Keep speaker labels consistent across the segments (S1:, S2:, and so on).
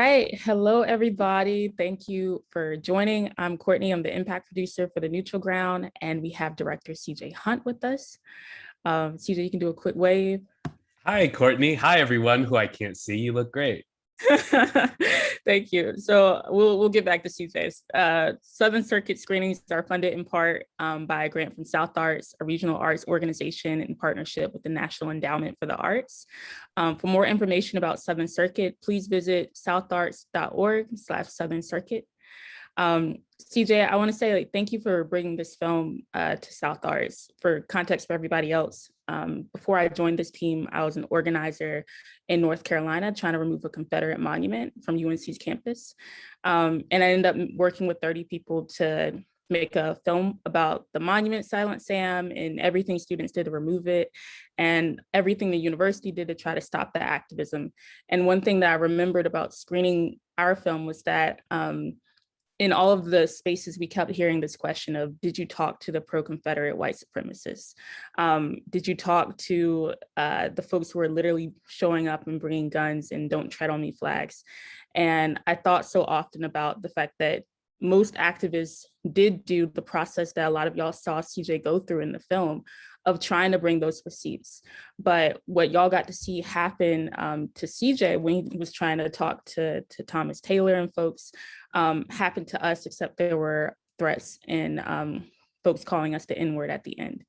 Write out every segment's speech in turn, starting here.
S1: right. Hello, everybody. Thank you for joining. I'm Courtney. I'm the impact producer for the Neutral Ground, and we have director CJ Hunt with us. CJ, you can do a quick wave.
S2: Hi, Courtney. Hi, everyone who I can't see. You look great.
S1: Thank you. So we'll get back to CJ's. Southern Circuit screenings are funded in part by a grant from South Arts, a regional arts organization in partnership with the National Endowment for the Arts. For more information about Southern Circuit, please visit southarts.org/Southern Circuit. CJ, I want to say thank you for bringing this film to South Arts. For context for everybody else, before I joined this team, I was an organizer in North Carolina trying to remove a Confederate monument from UNC's campus. And I ended up working with 30 people to make a film about the monument, Silent Sam, and everything students did to remove it, and everything the university did to try to stop the activism. And one thing that I remembered about screening our film was that in all of the spaces, we kept hearing this question of, did you talk to the pro-Confederate white supremacists? Did you talk to the folks who are literally showing up and bringing guns and don't tread on me flags? And I thought so often about the fact that most activists did do the process that a lot of y'all saw CJ go through in the film of trying to bring those receipts. But what y'all got to see happen to CJ when he was trying to talk to Thomas Taylor and folks happened to us, except there were threats and folks calling us the N-word at the end.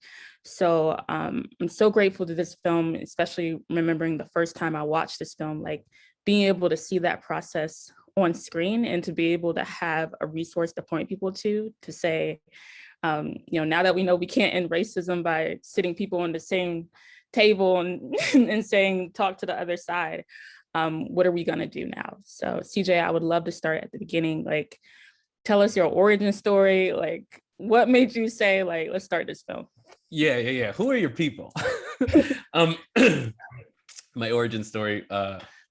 S1: So I'm so grateful to this film, especially remembering the first time I watched this film, like being able to see that process on screen and to be able to have a resource to point people to say, now that we know we can't end racism by sitting people on the same table and saying, talk to the other side, what are we gonna do now? So CJ, I would love to start at the beginning, like tell us your origin story, like what made you say, like, let's start this film?
S2: Yeah. Who are your people? My origin story,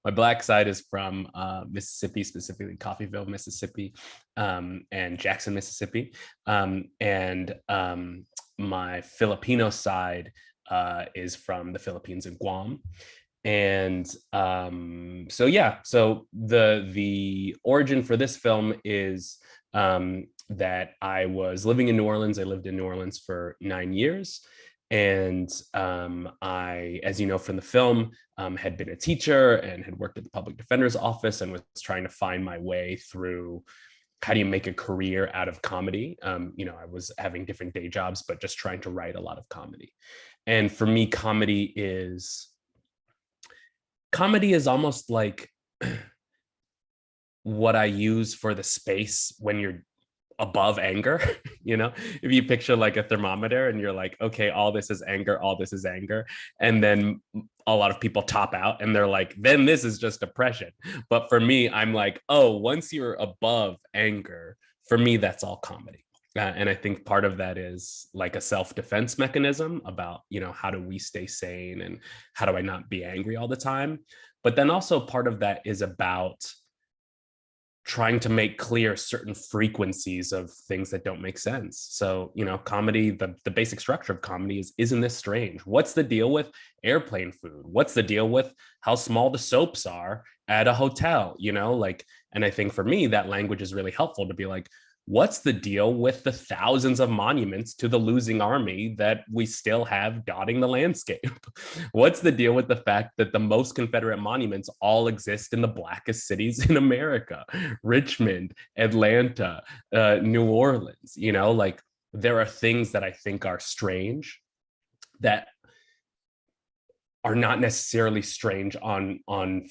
S2: my Black side is from Mississippi, specifically Coffeyville, Mississippi, and Jackson, Mississippi. And my Filipino side is from the Philippines and Guam. And so the origin for this film is that I was living in New Orleans. I lived in New Orleans for 9 years. And I, as you know from the film, had been a teacher and had worked at the public defender's office and was trying to find my way through how do you make a career out of comedy. I was having different day jobs, but just trying to write a lot of comedy. And for me, comedy is almost like what I use for the space when you're above anger. If you picture like a thermometer and you're like, okay, all this is anger, and then a lot of people top out and they're like, then this is just depression. But for me, I'm like, oh, once you're above anger, for me, that's all comedy. And I think part of that is like a self-defense mechanism about, how do we stay sane and how do I not be angry all the time? But then also part of that is about trying to make clear certain frequencies of things that don't make sense. So, comedy, the basic structure of comedy is, isn't this strange? What's the deal with airplane food? What's the deal with how small the soaps are at a hotel? And I think for me, that language is really helpful to be like, what's the deal with the thousands of monuments to the losing army that we still have dotting the landscape? What's the deal with the fact that the most Confederate monuments all exist in the blackest cities in America? Richmond, Atlanta, New Orleans, there are things that I think are strange that are not necessarily strange on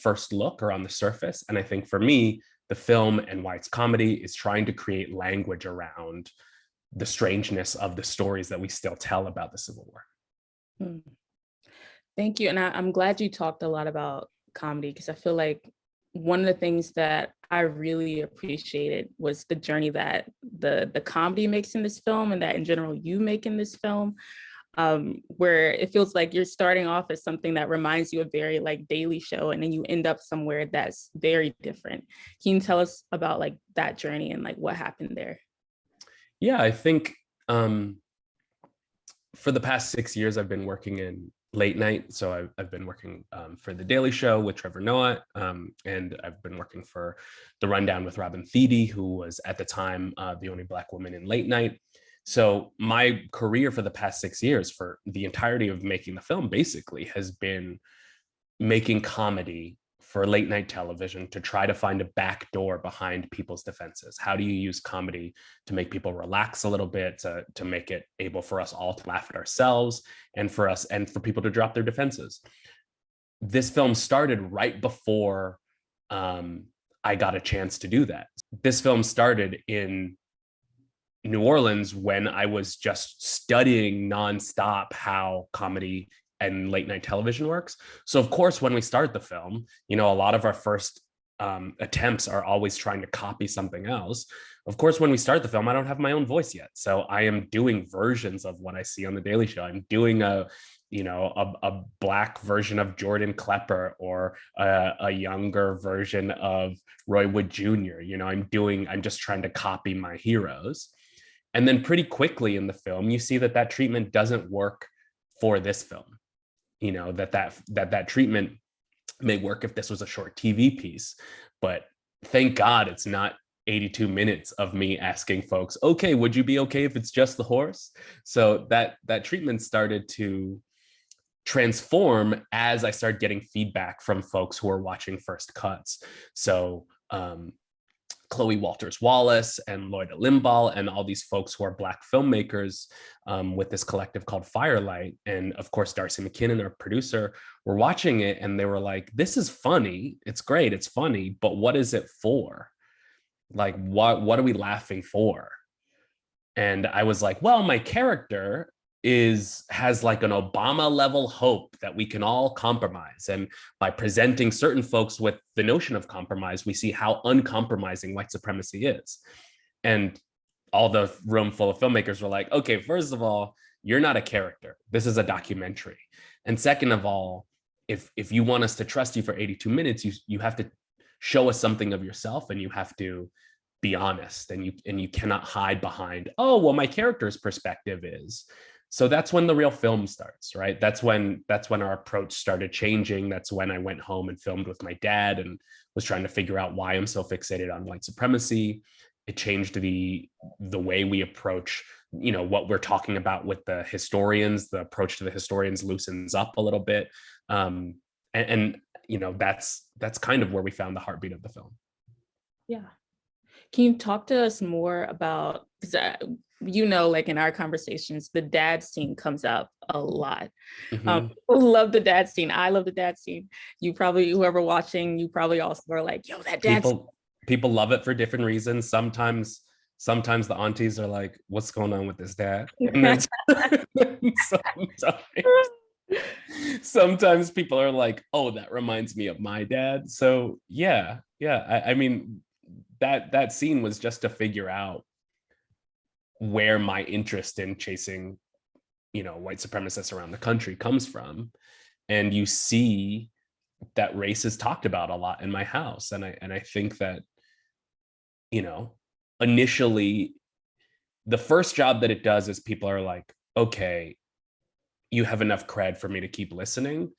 S2: first look or on the surface. And I think for me, the film and why it's comedy is trying to create language around the strangeness of the stories that we still tell about the Civil War.
S1: Thank you. And I'm glad you talked a lot about comedy, because I feel like one of the things that I really appreciated was the journey that the comedy makes in this film, and that in general you make in this film. Where it feels like you're starting off as something that reminds you of very like Daily Show, and then you end up somewhere that's very different. Can you tell us about like that journey and like what happened there?
S2: Yeah, I think for the past 6 years, I've been working in late night. So I've been working for The Daily Show with Trevor Noah, and I've been working for The Rundown with Robin Thede, who was at the time the only Black woman in late night. So my career for the past 6 years, for the entirety of making the film, basically has been making comedy for late night television to try to find a back door behind people's defenses. How do you use comedy to make people relax a little bit, to make it able for us all to laugh at ourselves, and for us and for people to drop their defenses? This film started right before I got a chance to do that. This film started in New Orleans when I was just studying nonstop how comedy and late night television works. So of course, when we start the film, a lot of our first attempts are always trying to copy something else. Of course, when we start the film, I don't have my own voice yet. So I am doing versions of what I see on The Daily Show. I'm doing a Black version of Jordan Klepper, or a younger version of Roy Wood Jr. I'm just trying to copy my heroes. And then pretty quickly in the film, you see that treatment doesn't work for this film. That treatment may work if this was a short TV piece, but thank God it's not 82 minutes of me asking folks, okay, would you be okay if it's just the horse? So that treatment started to transform as I started getting feedback from folks who are watching first cuts. So Chloe Walters Wallace and Lloyd Limbaugh and all these folks who are Black filmmakers with this collective called Firelight. And of course, Darcy McKinnon, our producer, were watching it and they were like, this is funny. It's great. It's funny. But what is it for? Like, what are we laughing for? And I was like, well, my character has like an Obama level hope that we can all compromise. And by presenting certain folks with the notion of compromise, we see how uncompromising white supremacy is. And all the room full of filmmakers were like, okay, first of all, you're not a character. This is a documentary. And second of all, if you want us to trust you for 82 minutes, you have to show us something of yourself, and you have to be honest, and you cannot hide behind, oh, well, my character's perspective is. So that's when the real film starts, right? That's when our approach started changing. That's when I went home and filmed with my dad and was trying to figure out why I'm so fixated on white supremacy. It changed the way we approach, what we're talking about with the historians. The approach to the historians loosens up a little bit. And that's kind of where we found the heartbeat of the film.
S1: Yeah. Can you talk to us more about, like in our conversations, the dad scene comes up a lot.
S2: Mm-hmm.
S1: Love the dad scene. I love the dad scene. Whoever watching, you probably also are like, yo, that dad scene.
S2: People love it for different reasons. Sometimes the aunties are like, what's going on with this dad? And then sometimes people are like, oh, that reminds me of my dad. So yeah. I mean, that scene was just to figure out where my interest in chasing, white supremacists around the country comes from. And you see that race is talked about a lot in my house. And I think that, initially the first job that it does is people are like, okay, you have enough cred for me to keep listening.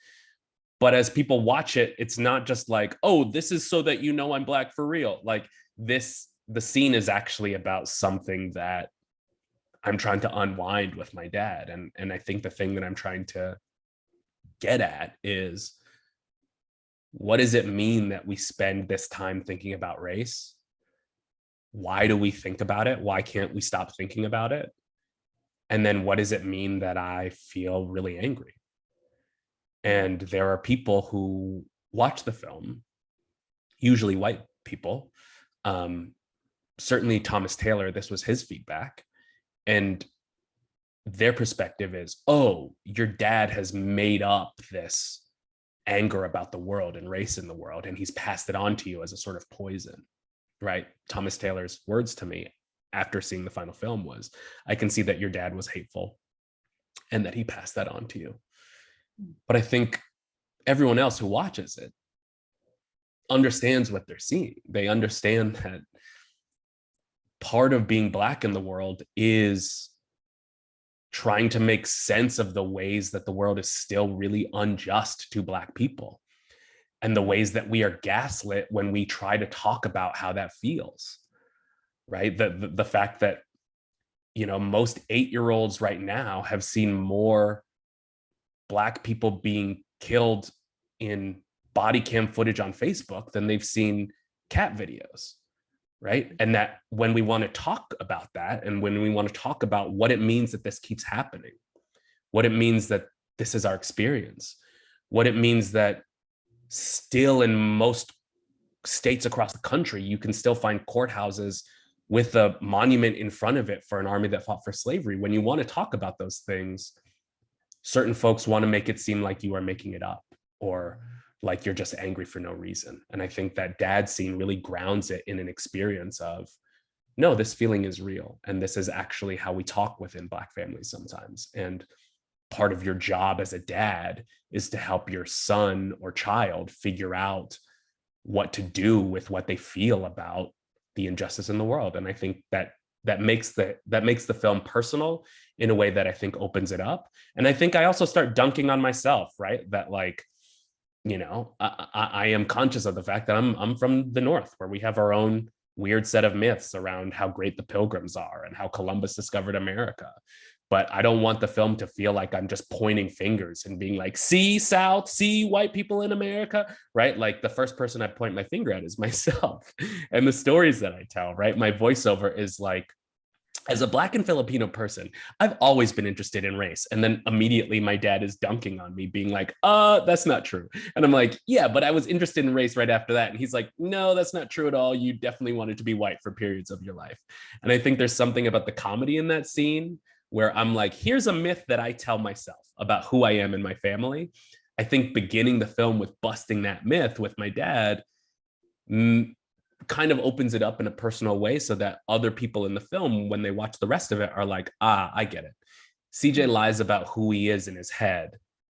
S2: But as people watch it, it's not just like, oh, this is so that I'm Black for real. Like the scene is actually about something that I'm trying to unwind with my dad. And I think the thing that I'm trying to get at is, what does it mean that we spend this time thinking about race? Why do we think about it? Why can't we stop thinking about it? And then what does it mean that I feel really angry? And there are people who watch the film, usually white people. Certainly Thomas Taylor, this was his feedback. And their perspective is, oh, your dad has made up this anger about the world and race in the world, and he's passed it on to you as a sort of poison, right? Thomas Taylor's words to me after seeing the final film was, I can see that your dad was hateful and that he passed that on to you. But I think everyone else who watches it understands what they're seeing. They understand that part of being Black in the world is trying to make sense of the ways that the world is still really unjust to Black people, and the ways that we are gaslit when we try to talk about how that feels, right? The fact that, you know, most 8-year-olds right now have seen more Black people being killed in body cam footage on Facebook than they've seen cat videos, right? And that when we want to talk about that, and when we want to talk about what it means that this keeps happening, what it means that this is our experience, what it means that still in most states across the country, you can still find courthouses with a monument in front of it for an army that fought for slavery. When you want to talk about those things, certain folks want to make it seem like you are making it up, or like you're just angry for no reason. And I think that dad scene really grounds it in an experience of, no, this feeling is real. And this is actually how we talk within Black families sometimes. And part of your job as a dad is to help your son or child figure out what to do with what they feel about the injustice in the world. And I think that makes the film personal in a way that I think opens it up. And I think I also start dunking on myself, right? That, like, you know, I am conscious of the fact that I'm from the North, where we have our own weird set of myths around how great the Pilgrims are and how Columbus discovered America. But I don't want the film to feel like I'm just pointing fingers and being like, see South, see white people in America, right? Like, the first person I point my finger at is myself and the stories that I tell, right? My voiceover is like, as a Black and Filipino person, I've always been interested in race. And then immediately my dad is dunking on me, being like, that's not true. And I'm like, yeah, but I was interested in race right after that. And he's like, no, that's not true at all. You definitely wanted to be white for periods of your life. And I think there's something about the comedy in that scene where I'm like, here's a myth that I tell myself about who I am and my family. I think beginning the film with busting that myth with my dad kind of opens it up in a personal way, so that other people in the film, when they watch the rest of it, are like, I get it. CJ lies about who he is in his head,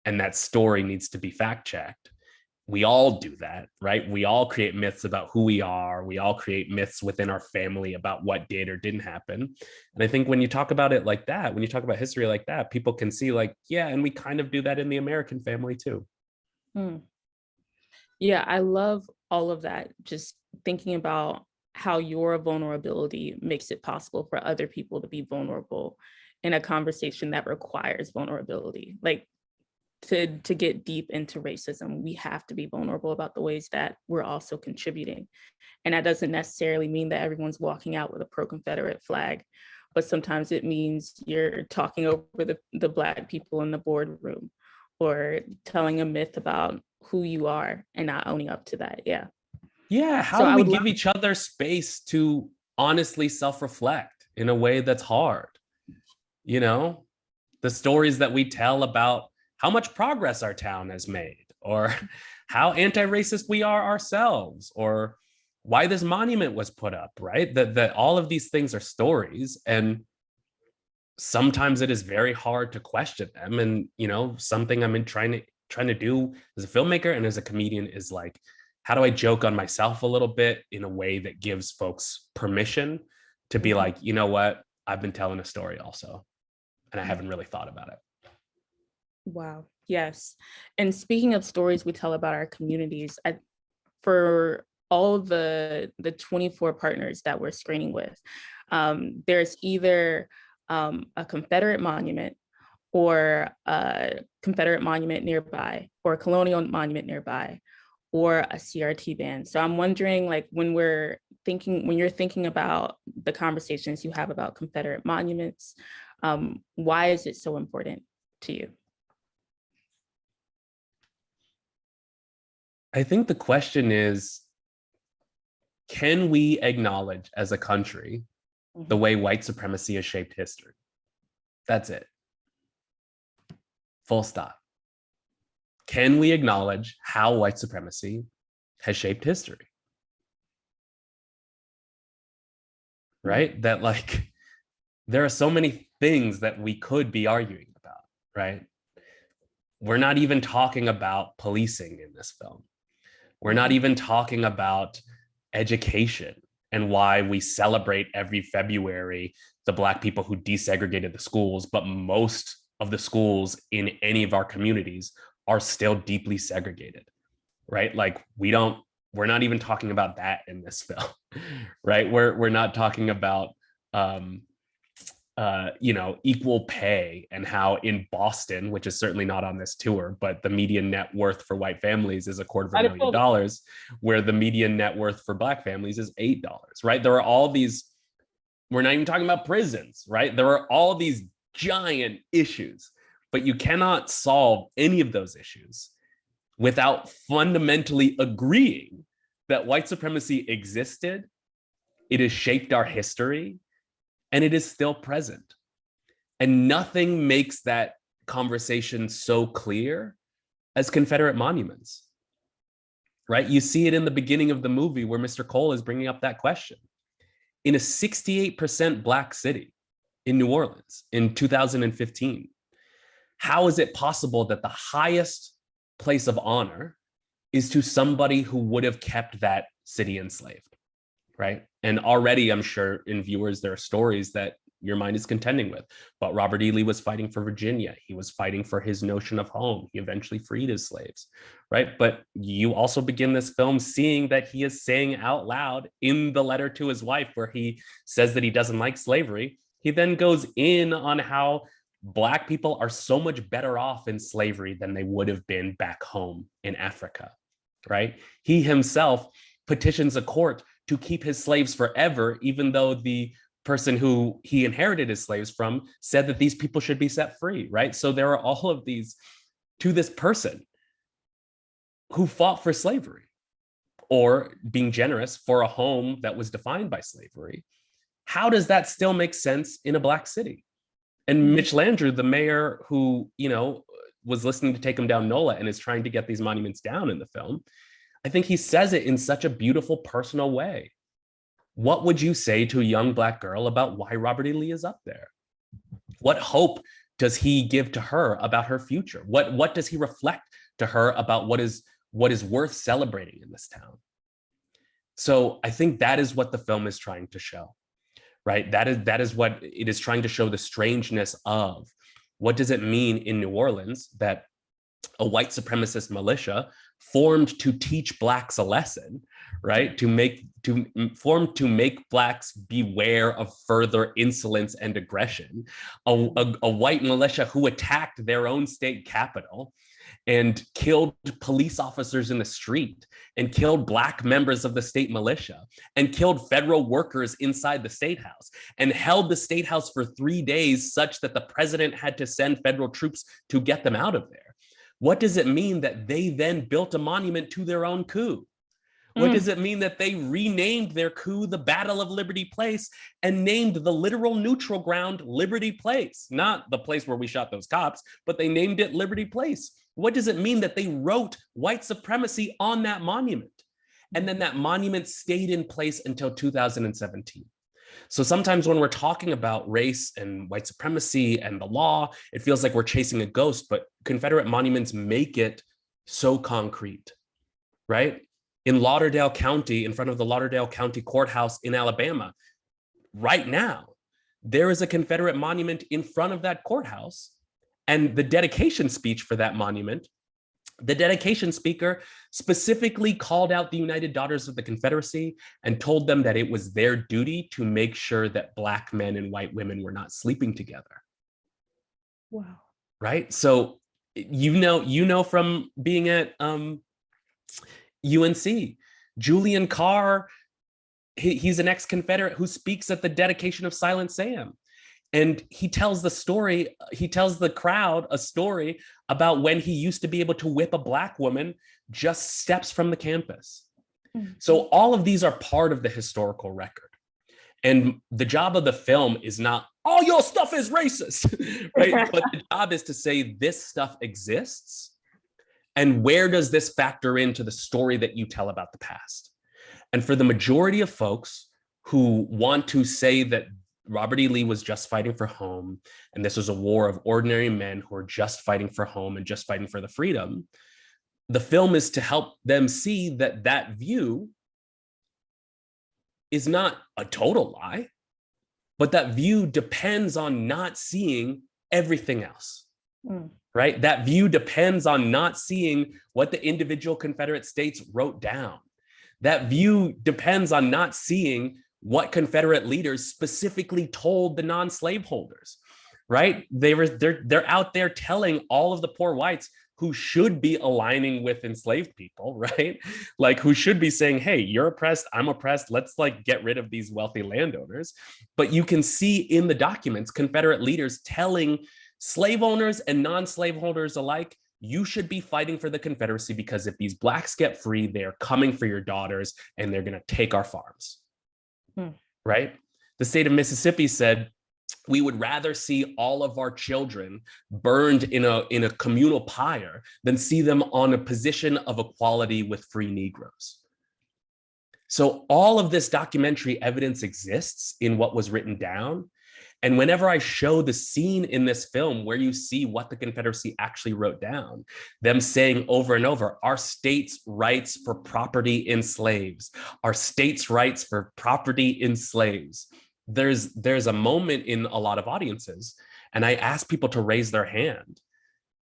S2: and that story needs to be fact checked. We all do that, right? We all create myths about who we are. We all create myths within our family about what did or didn't happen. And I think when you talk about it like that, when you talk about history like that, people can see, like, yeah, and we kind of do that in the American family too.
S1: Yeah, I love all of that. Just thinking about how your vulnerability makes it possible for other people to be vulnerable in a conversation that requires vulnerability. Like, to get deep into racism, we have to be vulnerable about the ways that we're also contributing. And that doesn't necessarily mean that everyone's walking out with a pro-Confederate flag, but sometimes it means you're talking over the Black people in the boardroom, or telling a myth about who you are and not owning up to that. Yeah.
S2: Yeah, how
S1: So
S2: do
S1: I
S2: we
S1: would love,
S2: give each other space to honestly self-reflect in a way that's hard? You know, the stories that we tell about how much progress our town has made, or how anti-racist we are ourselves, or why this monument was put up, right? That all of these things are stories, and sometimes it is very hard to question them. And, you know, something I'm trying to do as a filmmaker and as a comedian is like, how do I joke on myself a little bit in a way that gives folks permission to be like, you know what, I've been telling a story also, and I haven't really thought about it.
S1: wow, yes. And speaking of stories we tell about our communities, for all the 24 partners that we're screening with, there's either a Confederate monument, or a Confederate monument nearby, or a colonial monument nearby, or a CRT band. So I'm wondering, like, when you're thinking about the conversations you have about Confederate monuments, why is it so important to you?
S2: I think the question is, can we acknowledge as a country the way white supremacy has shaped history? That's it. Full stop. Can we acknowledge how white supremacy has shaped history? Right? That, like, there are so many things that we could be arguing about, right? We're not even talking about policing in this film. We're not even talking about education and why we celebrate every February the Black people who desegregated the schools, but most of the schools in any of our communities are still deeply segregated, right? Like we're not even talking about that in this film, right? We're not talking about equal pay and how in Boston, which is certainly not on this tour, but the median net worth for white families is $250,000, where the median net worth for Black families is $8, right? There are all these, we're not even talking about prisons, right? There are all these giant issues, but you cannot solve any of those issues without fundamentally agreeing that white supremacy existed, it has shaped our history, and it is still present. And nothing makes that conversation so clear as Confederate monuments, right? You see it in the beginning of the movie where Mr. Cole is bringing up that question. In a 68% Black city in New Orleans in 2015, how is it possible that the highest place of honor is to somebody who would have kept that city enslaved, right? And already I'm sure in viewers, there are stories that your mind is contending with. But Robert E. Lee was fighting for Virginia. He was fighting for his notion of home. He eventually freed his slaves, right? But you also begin this film seeing that he is saying out loud in the letter to his wife, where he says that he doesn't like slavery. He then goes in on how Black people are so much better off in slavery than they would have been back home in Africa, right? He himself petitions a court to keep his slaves forever, even though the person who he inherited his slaves from said that these people should be set free, right? So there are all of these to this person who fought for slavery, or being generous for a home that was defined by slavery. How does that still make sense in a Black city? And Mitch Landrieu, the mayor who, was listening to Take 'Em Down NOLA and is trying to get these monuments down in the film, I think he says it in such a beautiful, personal way. What would you say to a young Black girl about why Robert E. Lee is up there? What hope does he give to her about her future? What does he reflect to her about what is worth celebrating in this town? So I think that is what the film is trying to show, right? That is what it is trying to show, the strangeness of what does it mean in New Orleans that a white supremacist militia formed to teach Blacks a lesson, right? To make Blacks beware of further insolence and aggression. A white militia who attacked their own state capital and killed police officers in the street, and killed Black members of the state militia, and killed federal workers inside the State House, and held the State House for 3 days such that the president had to send federal troops to get them out of there. What does it mean that they then built a monument to their own coup? What does it mean that they renamed their coup the Battle of Liberty Place and named the literal neutral ground Liberty Place? Not the place where we shot those cops, but they named it Liberty Place. What does it mean that they wrote white supremacy on that monument? And then that monument stayed in place until 2017. So sometimes when we're talking about race and white supremacy and the law, it feels like we're chasing a ghost, but Confederate monuments make it so concrete, right? In Lauderdale County, in front of the Lauderdale County Courthouse in Alabama, right now, there is a Confederate monument in front of that courthouse. And the dedication speech for that monument, the dedication speaker specifically called out the United Daughters of the Confederacy and told them that it was their duty to make sure that Black men and white women were not sleeping together.
S1: Wow.
S2: Right? So, from being at UNC, Julian Carr, he's an ex-Confederate who speaks at the dedication of Silent Sam. And he tells the crowd a story about when he used to be able to whip a Black woman just steps from the campus. Mm-hmm. So all of these are part of the historical record. And the job of the film is not, all your stuff is racist, right? But the job is to say this stuff exists. And where does this factor into the story that you tell about the past? And for the majority of folks who want to say that Robert E. Lee was just fighting for home, and this was a war of ordinary men who are just fighting for home and just fighting for the freedom, the film is to help them see that that view is not a total lie, but that view depends on not seeing everything else, right? That view depends on not seeing what the individual Confederate states wrote down. That view depends on not seeing what Confederate leaders specifically told the non-slaveholders, right? They're out there telling all of the poor whites who should be aligning with enslaved people, right? Like who should be saying, hey, you're oppressed, I'm oppressed, let's like get rid of these wealthy landowners. But you can see in the documents, Confederate leaders telling slave owners and non-slaveholders alike, you should be fighting for the Confederacy because if these blacks get free, they're coming for your daughters and they're gonna take our farms, right? The state of Mississippi said, we would rather see all of our children burned in a communal pyre than see them on a position of equality with free Negroes. So all of this documentary evidence exists in what was written down. And whenever I show the scene in this film where you see what the Confederacy actually wrote down, them saying over and over, our states' rights for property in slaves, our states' rights for property in slaves, there's a moment in a lot of audiences, and I ask people to raise their hand.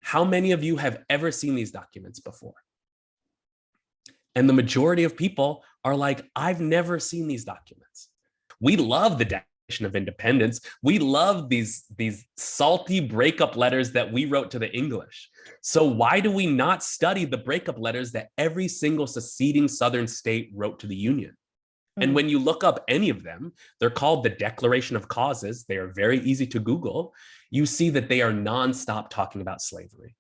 S2: How many of you have ever seen these documents before? And the majority of people are like, I've never seen these documents. We love the Declaration of Independence. We love these salty breakup letters that we wrote to the English. So why do we not study the breakup letters that every single seceding Southern state wrote to the Union? And when you look up any of them, they're called the Declaration of Causes. They are very easy to Google. You see that they are nonstop talking about slavery.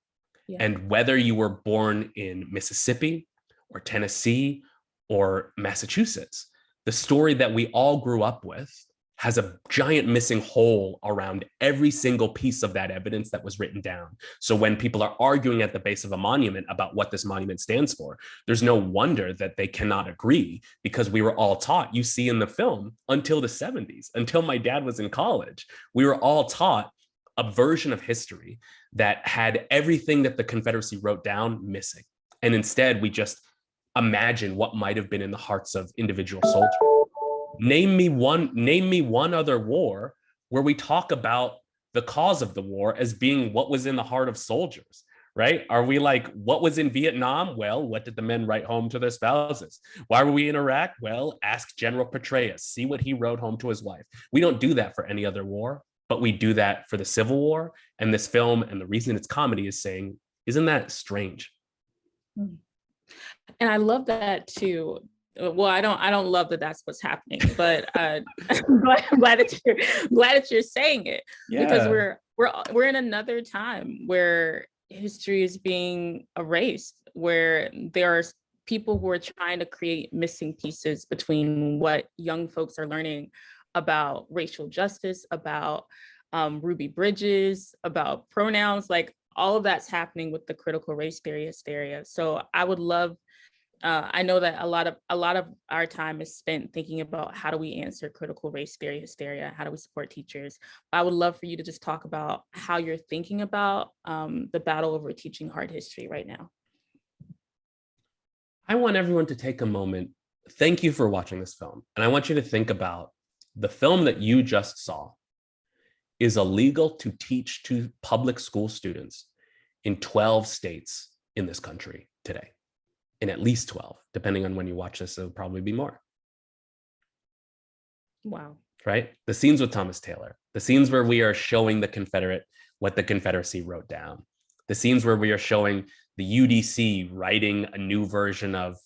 S2: Yeah. And whether you were born in Mississippi or Tennessee or Massachusetts, the story that we all grew up with has a giant missing hole around every single piece of that evidence that was written down. So when people are arguing at the base of a monument about what this monument stands for, there's no wonder that they cannot agree, because we were all taught, you see in the film, until the 70s, until my dad was in college, we were all taught a version of history that had everything that the Confederacy wrote down missing. And instead, we just imagine what might have been in the hearts of individual soldiers. Name me one other war where we talk about the cause of the war as being what was in the heart of soldiers, right? Are we like, what was in Vietnam? Well, what did the men write home to their spouses? Why were we in Iraq? Well, ask General Petraeus, see what he wrote home to his wife. We don't do that for any other war, but we do that for the Civil War. And this film, and the reason it's comedy, is saying, isn't that strange?
S1: And I love that too. Well, I don't love that that's what's happening, but I'm glad that you're saying it, because we're in another time where history is being erased, where there are people who are trying to create missing pieces between what young folks are learning about racial justice, about Ruby Bridges, about pronouns, like all of that's happening with the critical race theory hysteria. So I would love. I know that a lot of our time is spent thinking about how do we answer critical race theory hysteria, how do we support teachers. I would love for you to just talk about how you're thinking about the battle over teaching hard history right now.
S2: I want everyone to take a moment. Thank you for watching this film. And I want you to think about the film that you just saw is illegal to teach to public school students in 12 states in this country today. In at least 12, depending on when you watch this, it'll probably be more.
S1: Wow.
S2: Right? The scenes with Thomas Taylor, the scenes where we are showing the Confederate what the Confederacy wrote down, the scenes where we are showing the UDC writing a new version of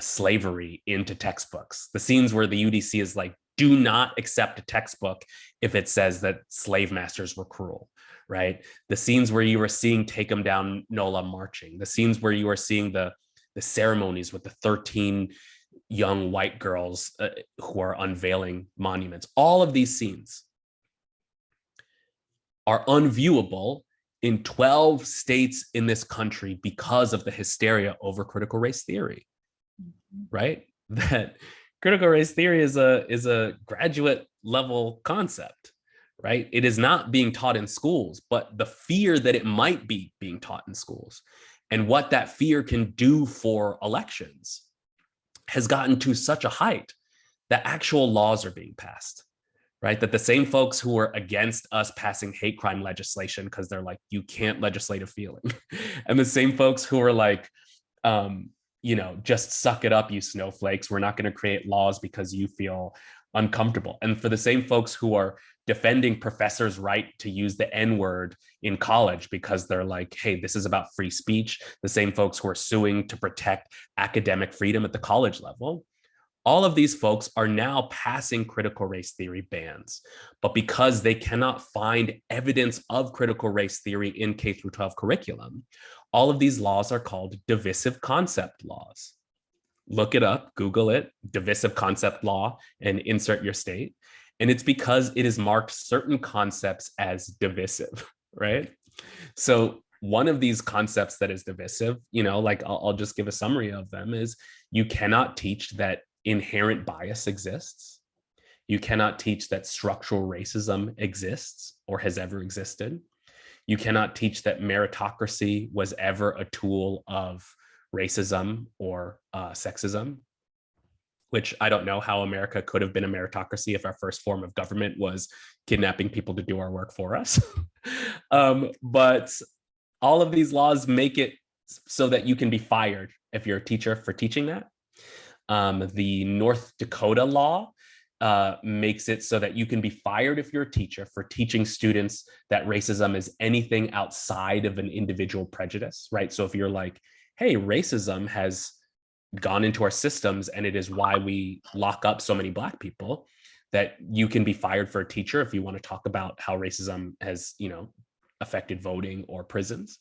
S2: slavery into textbooks, the scenes where the UDC is like, do not accept a textbook if it says that slave masters were cruel, right? The scenes where you were seeing Take 'em Down NOLA marching, the scenes where you are seeing the ceremonies with the 13 young white girls who are unveiling monuments. All of these scenes are unviewable in 12 states in this country because of the hysteria over critical race theory, right? That critical race theory is a graduate level concept, right? It is not being taught in schools, but the fear that it might be being taught in schools and what that fear can do for elections has gotten to such a height that actual laws are being passed, right? That the same folks who are against us passing hate crime legislation because they're like, you can't legislate a feeling, and the same folks who are like, just suck it up, you snowflakes. We're not going to create laws because you feel uncomfortable. And for the same folks who are defending professors' right to use the N-word in college because they're like, hey, this is about free speech, the same folks who are suing to protect academic freedom at the college level, all of these folks are now passing critical race theory bans. But because they cannot find evidence of critical race theory in K through 12 curriculum, all of these laws are called divisive concept laws. Look it up, Google it, divisive concept law, and insert your state. And it's because it has marked certain concepts as divisive, right? So one of these concepts that is divisive, like I'll just give a summary of them, is you cannot teach that inherent bias exists. You cannot teach that structural racism exists or has ever existed. You cannot teach that meritocracy was ever a tool of racism or sexism, which I don't know how America could have been a meritocracy if our first form of government was kidnapping people to do our work for us. But all of these laws make it so that you can be fired if you're a teacher for teaching that. The North Dakota law makes it so that you can be fired if you're a teacher for teaching students that racism is anything outside of an individual prejudice, right? So if you're like, hey, racism has gone into our systems and it is why we lock up so many Black people, that you can be fired for a teacher if you want to talk about how racism has, affected voting or prisons.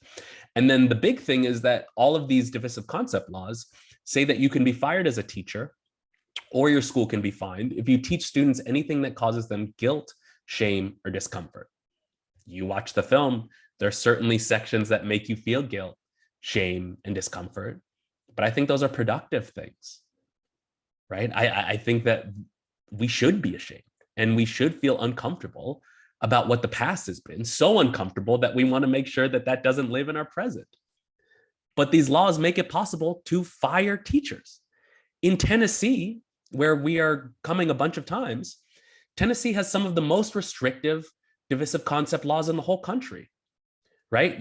S2: And then the big thing is that all of these divisive concept laws say that you can be fired as a teacher or your school can be fined if you teach students anything that causes them guilt, shame, or discomfort. You watch the film, there are certainly sections that make you feel guilt, shame, and discomfort, but I think those are productive things, right? I think that we should be ashamed and we should feel uncomfortable about what the past has been, so uncomfortable that we want to make sure that that doesn't live in our present. But these laws make it possible to fire teachers. In Tennessee, where we are coming a bunch of times, Tennessee has some of the most restrictive divisive concept laws in the whole country, right?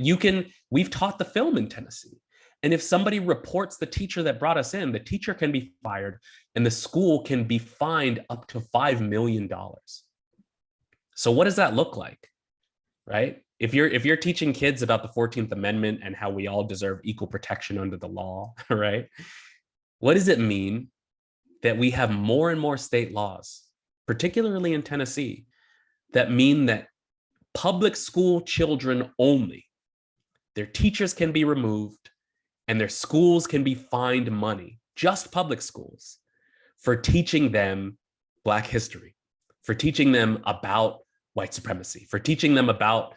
S2: We've taught the film in Tennessee. And if somebody reports the teacher that brought us in, the teacher can be fired and the school can be fined up to $5 million. So what does that look like, right? If you're teaching kids about the 14th Amendment and how we all deserve equal protection under the law, right? What does it mean that we have more and more state laws, particularly in Tennessee, that mean that public school children only, their teachers can be removed and their schools can be fined money, just public schools, for teaching them Black history, for teaching them about white supremacy, for teaching them about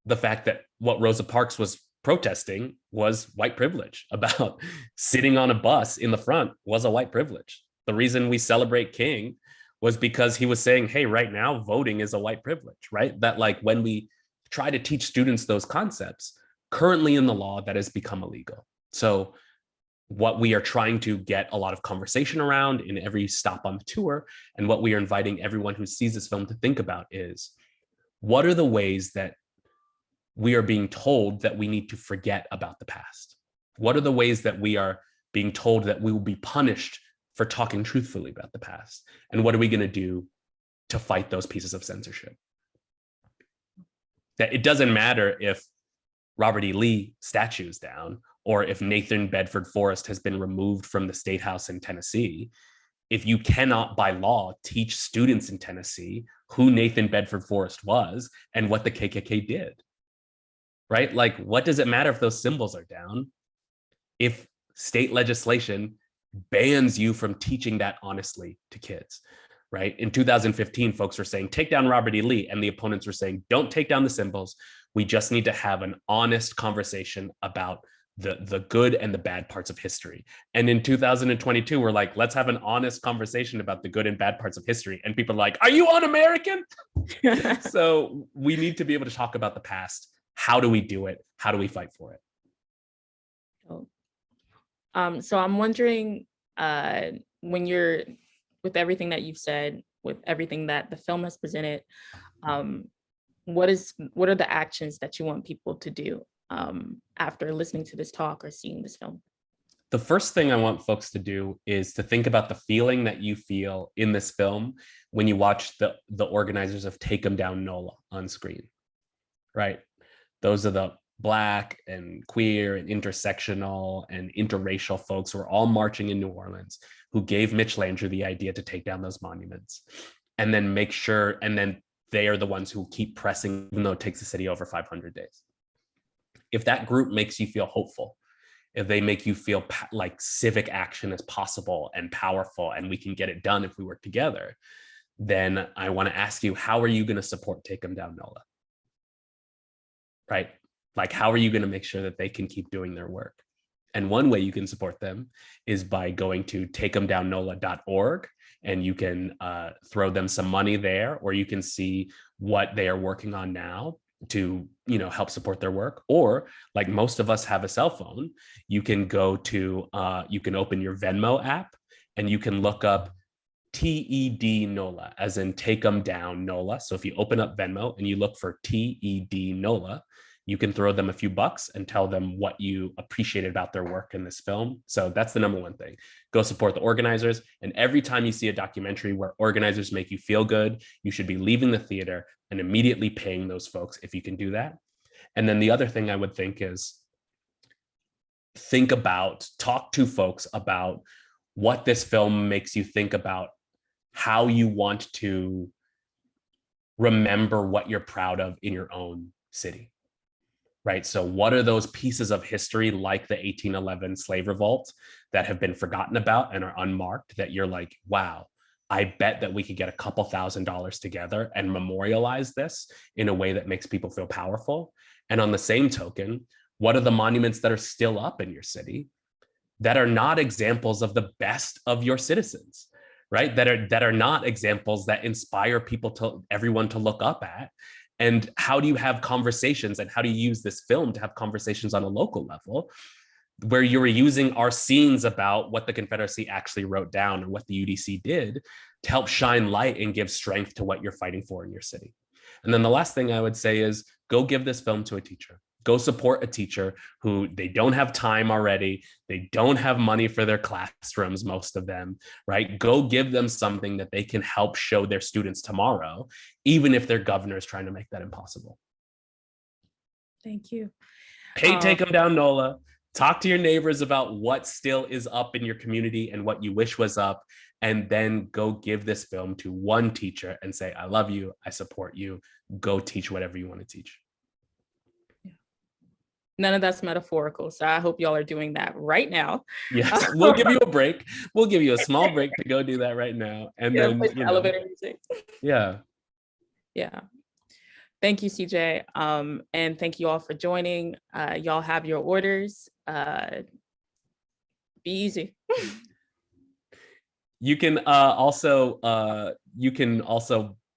S2: the fact that what Rosa Parks was protesting was white privilege, about sitting on a bus in the front was a white privilege. The reason we celebrate King was because he was saying, hey, right now voting is a white privilege, right? That like when we try to teach students those concepts, currently in the law, that has become illegal. So what we are trying to get a lot of conversation around in every stop on the tour, and what we are inviting everyone who sees this film to think about is, what are the ways that we are being told that we need to forget about the past? What are the ways that we are being told that we will be punished for talking truthfully about the past? And what are we going to do to fight those pieces of censorship? That it doesn't matter if Robert E. Lee statue is down, or if Nathan Bedford Forrest has been removed from the State House in Tennessee, if you cannot by law teach students in Tennessee who Nathan Bedford Forrest was and what the KKK did, right? Like, what does it matter if those symbols are down if state legislation bans you from teaching that honestly to kids, right? In 2015, folks were saying, take down Robert E. Lee, and the opponents were saying, don't take down the symbols. We just need to have an honest conversation about the good and the bad parts of history. And in 2022, we're like, let's have an honest conversation about the good and bad parts of history. And people are like, are you un-American? So we need to be able to talk about the past. How do we do it? How do we fight for it?
S1: So I'm wondering, when you're with everything that you've said, with everything that the film has presented, what are the actions that you want people to do after listening to this talk or seeing this film?
S2: The first thing I want folks to do is to think about the feeling that you feel in this film when you watch the organizers of Take 'Em Down NOLA on screen, right? Those are the Black and queer and intersectional and interracial folks who are all marching in New Orleans, who gave Mitch Landrieu the idea to take down those monuments, and then make sure, and then they are the ones who keep pressing, even though it takes the city over 500 days. If that group makes you feel hopeful, if they make you feel like civic action is possible and powerful and we can get it done if we work together, then I want to ask you, how are you going to support Take 'Em Down NOLA? Right? Like, how are you going to make sure that they can keep doing their work? And one way you can support them is by going to takeemdownnola.org, and you can throw them some money there, or you can see what they are working on now to, help support their work. Or, like most of us have a cell phone, you can go to, you can open your Venmo app and you can look up TED NOLA, as in Take 'Em Down NOLA. So if you open up Venmo and you look for TED NOLA, you can throw them a few bucks and tell them what you appreciated about their work in this film. So that's the number one thing. Go support the organizers. And every time you see a documentary where organizers make you feel good, you should be leaving the theater and immediately paying those folks if you can do that. And then the other thing I would think is talk to folks about what this film makes you think about, how you want to remember what you're proud of in your own city. Right. So what are those pieces of history, like the 1811 slave revolt, that have been forgotten about and are unmarked, that you're like, wow, I bet that we could get a couple $1,000s together and memorialize this in a way that makes people feel powerful? And on the same token, what are the monuments that are still up in your city that are not examples of the best of your citizens, right? That are not examples that inspire everyone to look up at? And how do you have conversations, and how do you use this film to have conversations on a local level, where you're using our scenes about what the Confederacy actually wrote down and what the UDC did to help shine light and give strength to what you're fighting for in your city? And then the last thing I would say is, go give this film to a teacher. Go support a teacher who, they don't have time already. They don't have money for their classrooms, most of them, right? Go give them something that they can help show their students tomorrow, even if their governor is trying to make that impossible.
S1: Thank you.
S2: Take 'Em Down NOLA. Talk to your neighbors about what still is up in your community and what you wish was up. And then go give this film to one teacher and say, I love you. I support you. Go teach whatever you want to teach.
S1: None of that's metaphorical. So I hope y'all are doing that right now.
S2: Yes, we'll give you a break. We'll give you a small break to go do that right now. And then,
S1: elevator music.
S2: Yeah.
S1: Yeah. Thank you, CJ. And thank you all for joining. Y'all have your orders. Be easy.
S2: You can also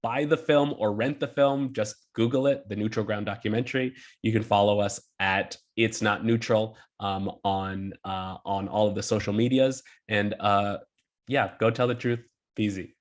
S2: buy the film or rent the film. Just Google it, the Neutral Ground documentary. You can follow us at It's Not Neutral on all of the social medias. And go tell the truth. Be easy.